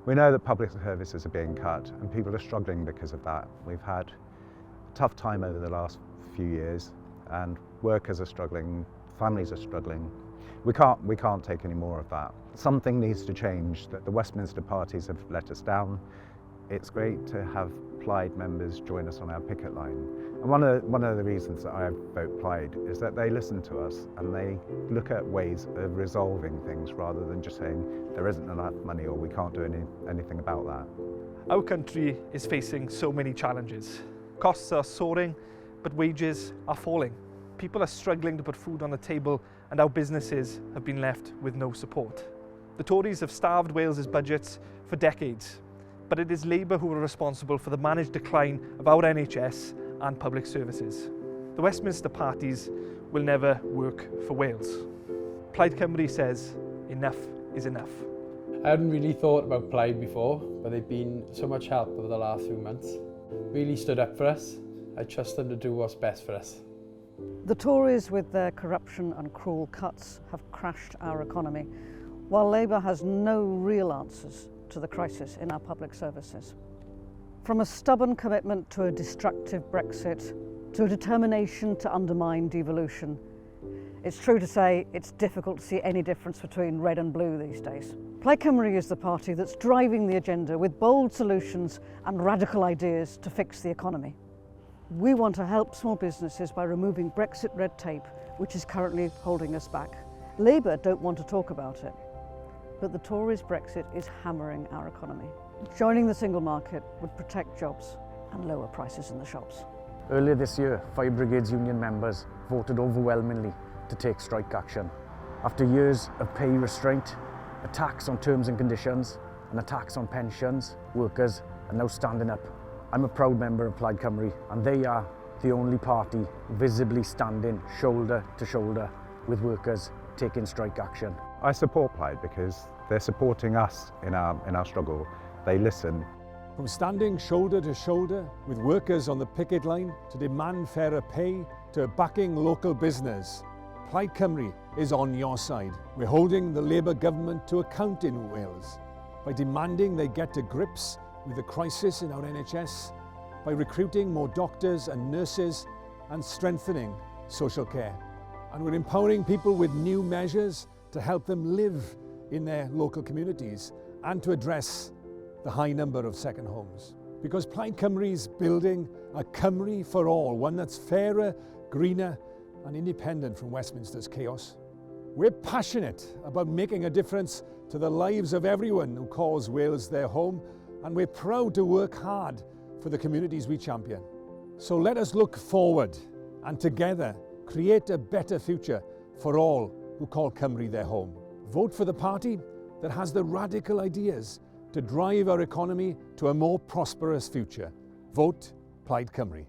We know that public services are being cut and people are struggling because of that. We've had a tough time over the last few years and workers are struggling, families are struggling. We can't take any more of that. Something needs to change. That the Westminster parties have let us down. It's great to have Plaid members join us on our picket line. And one of the reasons that I vote Plaid is that they listen to us and they look at ways of resolving things rather than just saying there isn't enough money or we can't do anything about that. Our country is facing so many challenges. Costs are soaring, but wages are falling. People are struggling to put food on the table and our businesses have been left with no support. The Tories have starved Wales's budgets for decades, but it is Labour who are responsible for the managed decline of our NHS and public services. The Westminster parties will never work for Wales. Plaid Cymru says enough is enough. I hadn't really thought about Plaid before, but they've been so much help over the last few months. Really stood up for us. I trust them to do what's best for us. The Tories, with their corruption and cruel cuts, have crashed our economy, while Labour has no real answers to the crisis in our public services. From a stubborn commitment to a destructive Brexit, to a determination to undermine devolution, it's true to say it's difficult to see any difference between red and blue these days. Plaid Cymru is the party that's driving the agenda with bold solutions and radical ideas to fix the economy. We want to help small businesses by removing Brexit red tape, which is currently holding us back. Labour don't want to talk about it, but the Tories' Brexit is hammering our economy. Joining the single market would protect jobs and lower prices in the shops. Earlier this year, Fire Brigades union members voted overwhelmingly to take strike action. After years of pay restraint, attacks on terms and conditions, and attacks on pensions, workers are now standing up. I'm a proud member of Plaid Cymru, and they are the only party visibly standing shoulder to shoulder with workers taking strike action. I support Plaid because they're supporting us in our struggle. They listen. From standing shoulder to shoulder with workers on the picket line to demand fairer pay to backing local business, Plaid Cymru is on your side. We're holding the Labour government to account in Wales by demanding they get to grips with the crisis in our NHS, by recruiting more doctors and nurses and strengthening social care. And we're empowering people with new measures to help them live in their local communities and to address the high number of second homes. Because Plaid Cymru is building a Cymru for all, one that's fairer, greener and independent from Westminster's chaos. We're passionate about making a difference to the lives of everyone who calls Wales their home, and we're proud to work hard for the communities we champion. So let us look forward and together create a better future for all who call Cymru their home. Vote for the party that has the radical ideas to drive our economy to a more prosperous future. Vote Plaid Cymru.